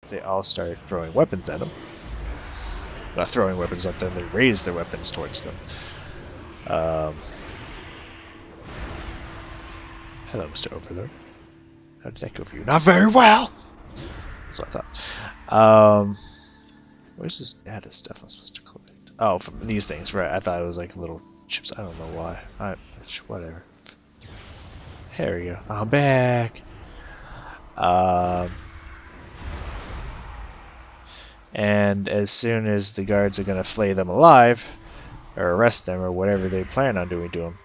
they all start throwing weapons at him. Not throwing weapons at them, they raise their weapons towards them. Hello, Mr. Overlord. How did that go for you? Not very well! That's what I thought. Where's this data stuff I'm supposed to collect? Oh, from these things, right. I thought it was like little chips. I don't know why. Whatever. There we go. I'm back! And as soon as the guards are gonna flay them alive, or arrest them, or whatever they plan on doing to them,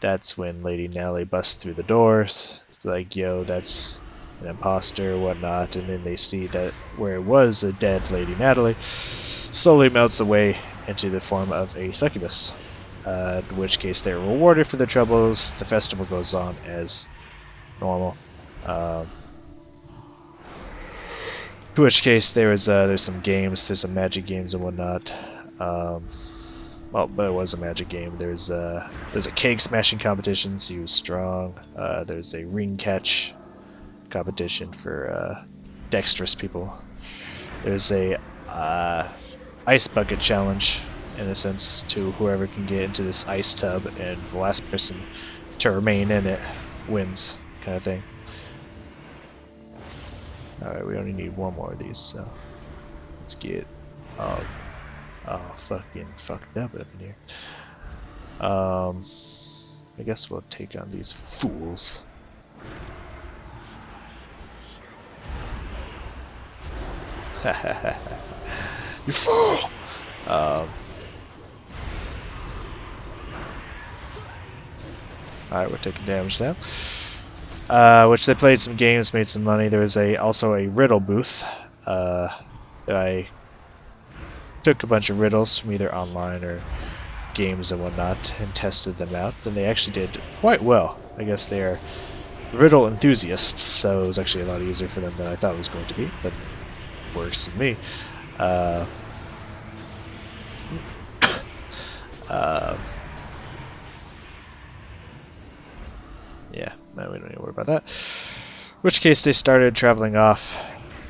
that's when Lady Natalie busts through the doors. It's like, yo, that's an imposter or whatnot, and then they see that where it was a dead Lady Natalie slowly melts away into the form of a succubus. In which case they're rewarded for their troubles. The festival goes on as normal. In which case there's some games, there's some magic games and whatnot. Well, but it was a magic game. There's a cake smashing competition, so you was strong. There's a ring catch competition for dexterous people. There's a ice bucket challenge, in a sense, to whoever can get into this ice tub, and the last person to remain in it wins, kind of thing. Alright, we only need one more of these, so let's get fucking fucked up in here. I guess we'll take on these fools. You fool! Alright, we're taking damage now. Which they played some games, made some money. There was also a riddle booth. I took a bunch of riddles from either online or games and whatnot and tested them out, and they actually did quite well. I guess they are riddle enthusiasts, so it was actually a lot easier for them than I thought it was going to be, but works with me. Yeah, no, we don't need to worry about that. In which case they started traveling off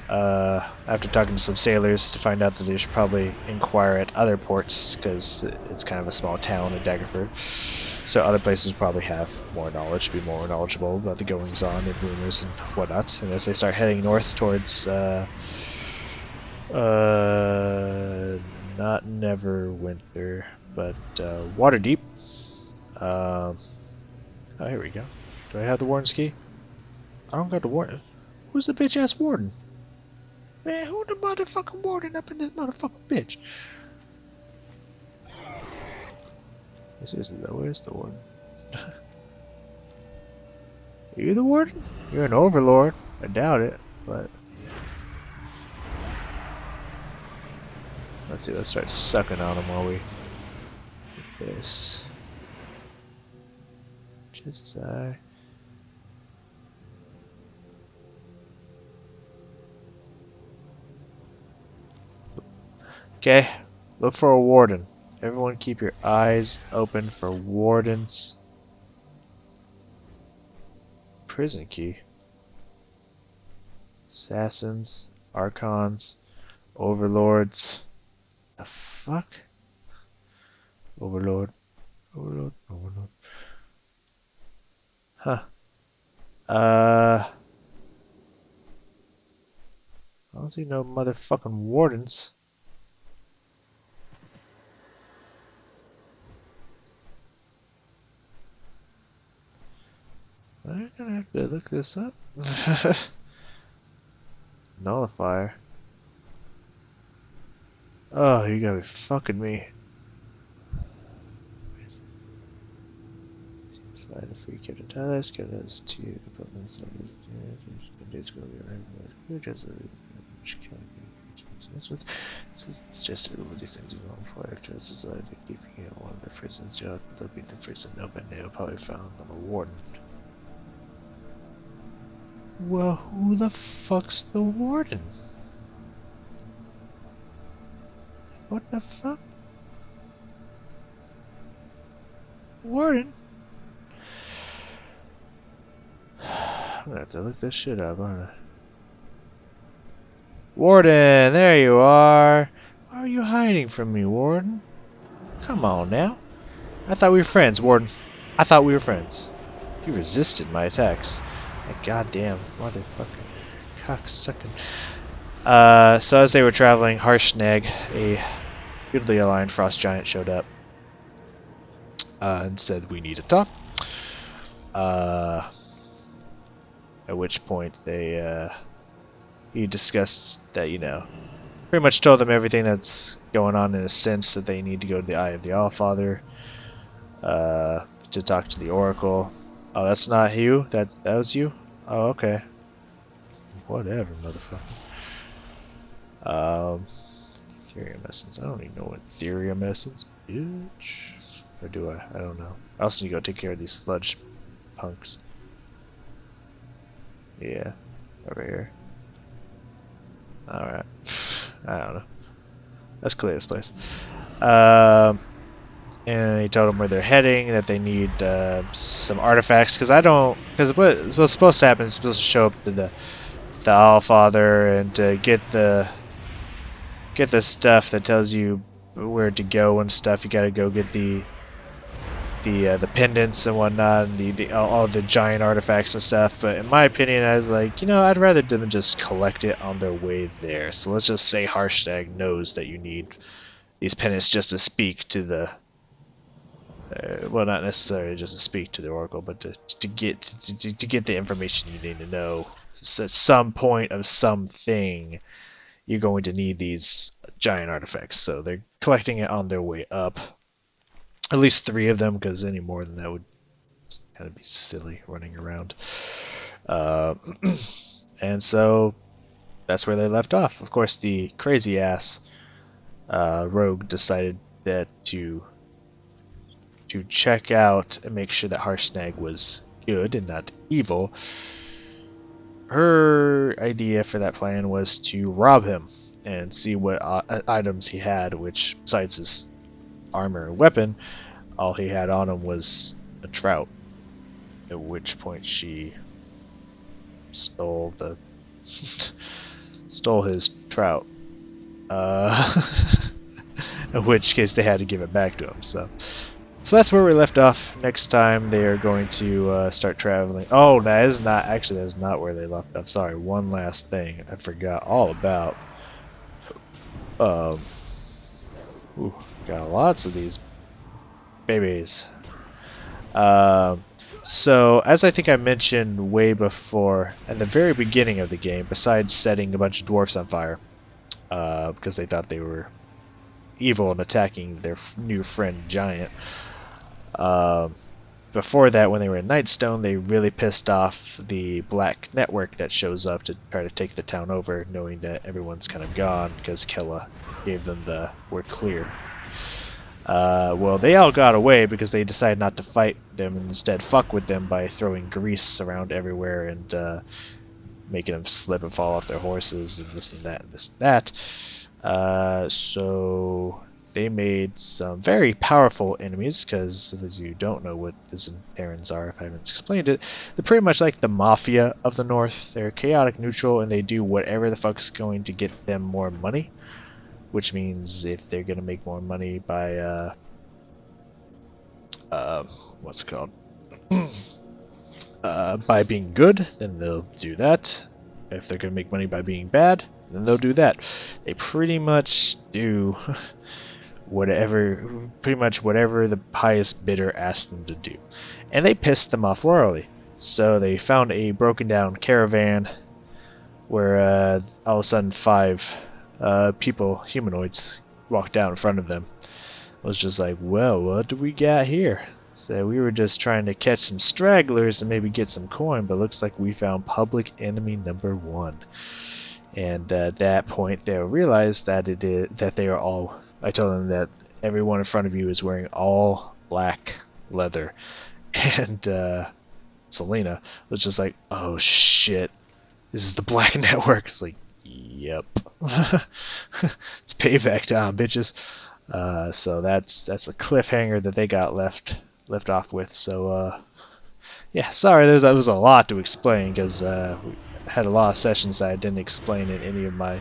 after talking to some sailors to find out that they should probably inquire at other ports, because it's kind of a small town in Daggerford. So other places probably have more knowledge, be more knowledgeable about the goings-on and rumors and whatnot. And as they start heading north towards not Neverwinter, but Waterdeep. Oh, here we go. Do I have the Warden's key? I don't got the Warden. Who's the bitch-ass Warden? Man, who the motherfucking Warden up in this motherfucking bitch? Seriously though, where's the Warden? Are you the Warden? You're an Overlord. I doubt it, but... Let's see, let's start sucking on him while we... get this. Just as I... Okay, look for a warden. Everyone keep your eyes open for wardens. Prison key. Assassins, archons, overlords. The fuck? Overlord. Overlord. Overlord. Huh. I don't see no motherfucking wardens. I'm gonna have to look this up. Nullifier. Oh, you gotta be fucking me. Slide a free kit of task, get us to the buildings of it's gonna be alright. It's just a little these things going for after society keeping it one of the prisons job. They'll be the prison open, they'll probably found on the warden. Well, who the fuck's the warden? What the fuck? Warden? I'm gonna have to look this shit up, aren't I? Warden, there you are. Why are you hiding from me, Warden? Come on now. I thought we were friends, Warden. I thought we were friends. You resisted my attacks. That goddamn motherfucker. Cocksucking. So as they were traveling, Harshnag, a beautifully aligned frost giant, showed up and said, "We need to talk." At which point he discussed that, pretty much told them everything that's going on in a sense that they need to go to the Eye of the Allfather to talk to the Oracle. Oh, that's not you? That was you? Oh, okay. Whatever, motherfucker. Ethereum Essence. I don't even know what Ethereum Essence, bitch. Or do I? I don't know. I also need to go take care of these sludge punks. Yeah, over here. Alright. I don't know. Let's clear this place. And he told them where they're heading, that they need some artifacts, because what's supposed to happen is supposed to show up to the Allfather and to get the stuff that tells you where to go and stuff. You gotta go get the pendants and whatnot, and all the giant artifacts and stuff. But in my opinion, I was like, I'd rather them just collect it on their way there. So let's just say Harshnag knows that you need these pendants just to speak to the well, not necessarily just to speak to the Oracle, but to get the information you need to know. So at some point of something, you're going to need these giant artifacts. So they're collecting it on their way up. At least 3 of them, because any more than that would kind of be silly running around. And so that's where they left off. Of course, the crazy ass rogue decided that to check out and make sure that Harshnag was good and not evil. Her idea for that plan was to rob him and see what items he had, which besides his armor and weapon, all he had on him was a trout. At which point she stole his trout. In which case they had to give it back to him. So that's where we left off. Next time they are going to start traveling. Oh, that is not where they left off. Sorry, one last thing I forgot all about. Ooh, got lots of these babies. So as I think I mentioned way before, at the very beginning of the game, besides setting a bunch of dwarfs on fire, because they thought they were evil and attacking their new friend Giant. Before that, when they were in Nightstone, they really pissed off the Black Network that shows up to try to take the town over, knowing that everyone's kind of gone because Kella gave them the "we're clear." Well, they all got away because they decided not to fight them and instead fuck with them by throwing grease around everywhere and making them slip and fall off their horses and this and that and this and that. So they made some very powerful enemies, because as you don't know what the Terrans are if I haven't explained it, they're pretty much like the Mafia of the North. They're chaotic neutral and they do whatever the fuck's going to get them more money, which means if they're going to make more money by what's it called by being good, then they'll do that. If they're going to make money by being bad, then they'll do that. They pretty much do pretty much whatever the highest bidder asked them to do. And they pissed them off royally. So they found a broken down caravan where all of a sudden 5 humanoids, walked out in front of them. It was just like, well, what do we got here? So we were just trying to catch some stragglers and maybe get some coin, but looks like we found public enemy number 1. And at that point, they realized that that they are all. I told them that everyone in front of you is wearing all black leather, and Selena was just like, "Oh shit, this is the Black Network." It's like, "Yep, it's payback time, bitches." So that's a cliffhanger that they got left off with. So yeah, sorry, that was a lot to explain because had a lot of sessions that I didn't explain in any of my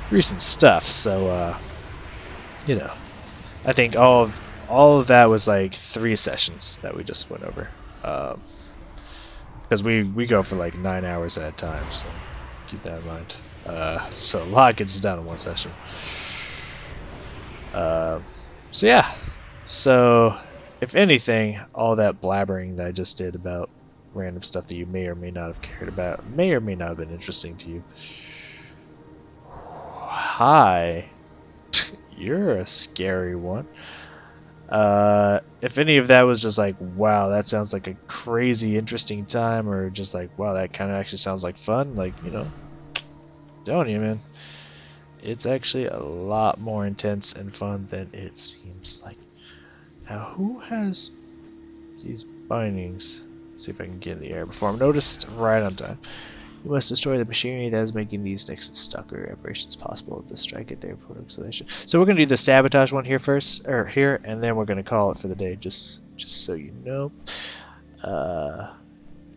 recent stuff. So you know, I think all of that was like 3 sessions that we just went over. Because we go for like 9 hours at a time, so keep that in mind. So a lot gets done in one session. So yeah. So if anything, all that blabbering that I just did about random stuff that you may or may not have cared about may or may not have been interesting to you. Hi. You're a scary one. If any of that was just like, wow, that sounds like a crazy interesting time, or just like, wow, that kind of actually sounds like fun, like, you know, don't you, man? It's actually a lot more intense and fun than it seems like. Now, who has these bindings? Let's see if I can get in the air before I'm noticed right on time. You must destroy the machinery that is making these next stalker operations possible to strike at their installation. So we're gonna do the sabotage one here first, or here, and then we're gonna call it for the day. Just so you know,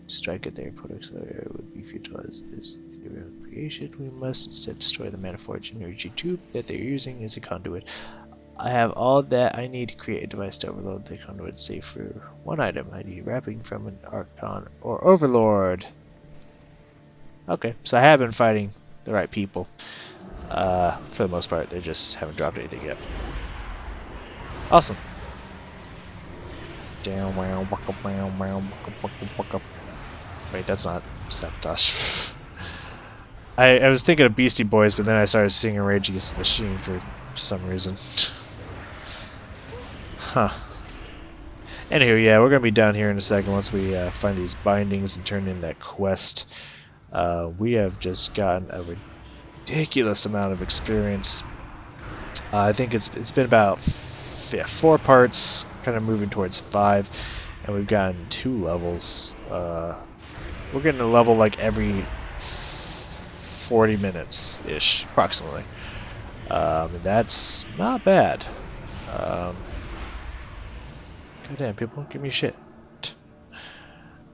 strike at their accelerator would be futile as it is creation. We must instead destroy the manifold energy tube that they're using as a conduit. I have all that I need to create a device to overload the conduit, save for one item. I need wrapping from an Archon or Overlord. Okay, so I have been fighting the right people. For the most part, they just haven't dropped anything yet. Awesome. Wait, that's not sabotage. I was thinking of Beastie Boys, but then I started singing Rage Against the Machine for some reason. Huh. Anywho, yeah, we're gonna be down here in a second once we find these bindings and turn in that quest. We have just gotten a ridiculous amount of experience. I think it's been about 4 parts, kind of moving towards 5, and we've gotten 2 levels. We're getting a level like every 40 minutes ish, approximately. And that's not bad. Goddamn, people, give me shit.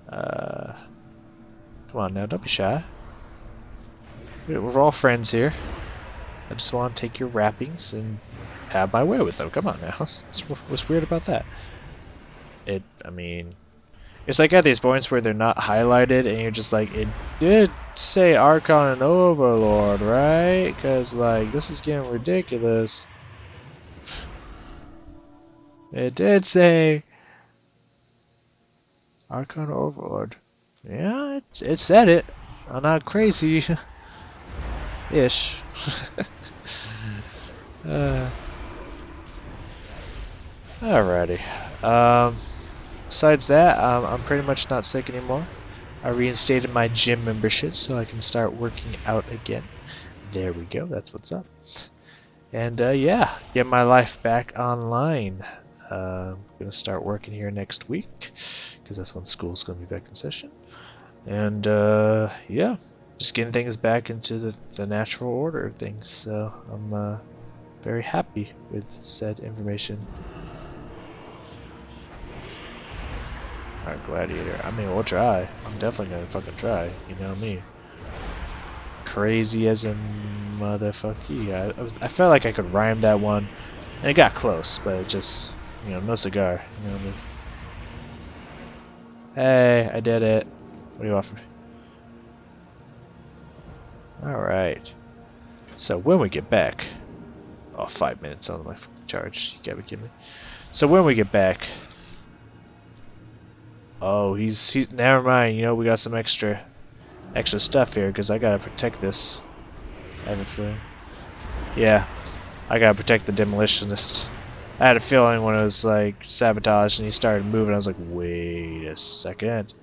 Come on now, don't be shy. We're all friends here. I just want to take your wrappings and have my way with them. Come on now. What's weird about that? I mean, it's like at these points where they're not highlighted and you're just like, it did say Archon and Overlord, right? Because, like, this is getting ridiculous. It did say Archon Overlord. Yeah, it said it. I'm not crazy. Ish. Alrighty. Besides that, I'm pretty much not sick anymore. I reinstated my gym membership so I can start working out again. There we go, that's what's up. And yeah, get my life back online. I'm gonna start working here next week because that's when school's gonna be back in session. And yeah, just getting things back into the natural order of things. So I'm very happy with said information. Alright, Gladiator. I mean, we'll try. I'm definitely gonna fucking try. You know me. Crazy as a motherfucker. I felt like I could rhyme that one, and it got close, but it just, you know, no cigar. You know what I mean? Hey, I did it. What do you want from me? Alright. So when we get back... Oh, 5 minutes on my fucking charge. You gotta be kidding me. So when we get back... Oh, he's never mind. You know, we got some extra stuff here because I gotta protect this. I have a feeling. Yeah, I gotta protect the demolitionist. I had a feeling when it was like sabotage and he started moving, I was like, wait a second.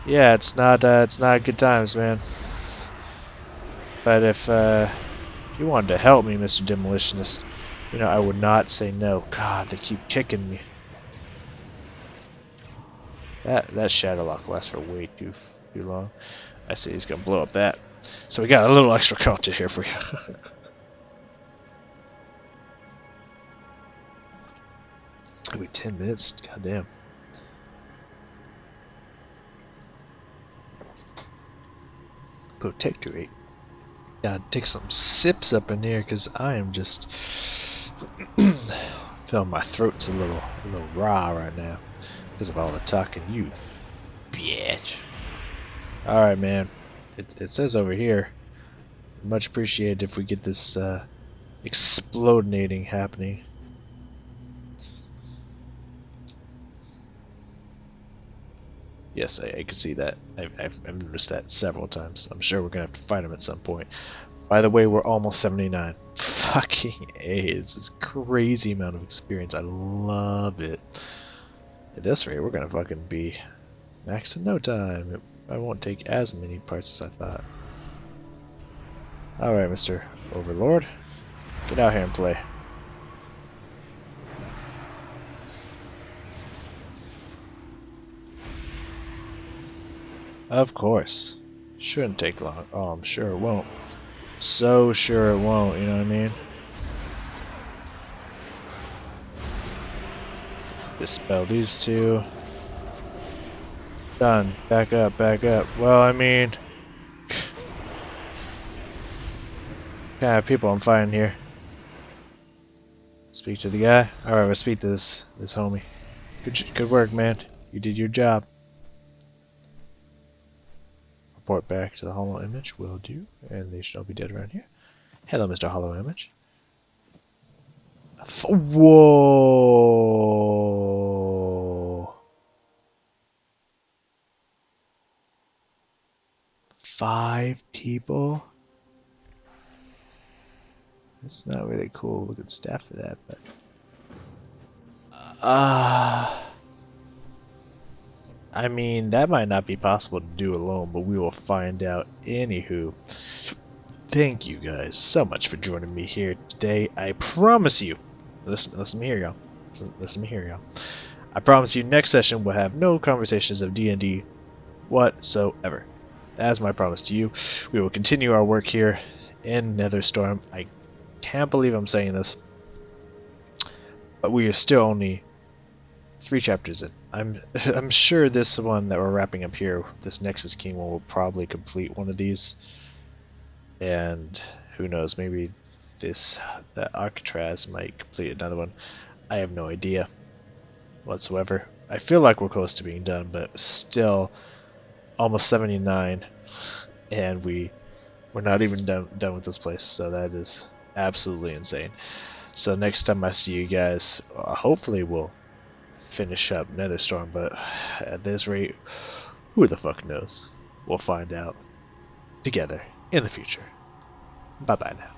Yeah, it's not good times, man. But if you wanted to help me, Mr. Demolitionist, you know, I would not say no. God, they keep kicking me. That shadow lock lasts for way too long. I see he's gonna blow up that. So we got a little extra content here for you. Wait, 10 minutes? Goddamn. Protectorate. Gotta take some sips up in here because I am just feeling my throat's a little raw right now because of all the talking. You bitch. All right, man. It says over here. Much appreciated if we get this explodinating happening. Yes, I can see that. I've noticed that several times. I'm sure we're gonna have to fight him at some point. By the way, we're almost 79. Fucking A, it's this crazy amount of experience. I love it. At this rate, we're gonna fucking be max in no time. I won't take as many parts as I thought. Alright, Mr. Overlord. Get out here and play. Of course. Shouldn't take long. Oh, I'm sure it won't. So sure it won't, you know what I mean? Dispel these two. Done. Back up, back up. Well, I mean... kind of people I'm fighting here. Speak to the guy? Alright, let's speak to this homie. Good work, man. You did your job. Report back to the hollow image. Will do. And they should all be dead around here. Hello, Mr. Hollow Image. Whoa! 5 people? It's not really cool looking staff for that, but... I mean, that might not be possible to do alone, but we will find out. Anywho, thank you guys so much for joining me here today. I promise you, listen to me here, y'all. Listen to me here, y'all. I promise you, next session we'll have no conversations of D&D whatsoever. As my promise to you, we will continue our work here in Netherstorm. I can't believe I'm saying this, but we are still only 3 chapters in. I'm sure this one that we're wrapping up here, this Nexus King one, will probably complete one of these, and who knows, maybe the Alcatraz might complete another one. I have no idea whatsoever. I feel like we're close to being done, but still almost 79, and we're not even done with this place, so that is absolutely insane. So next time I see you guys, hopefully we'll finish up Netherstorm, but at this rate, who the fuck knows? We'll find out together in the future. Bye bye now.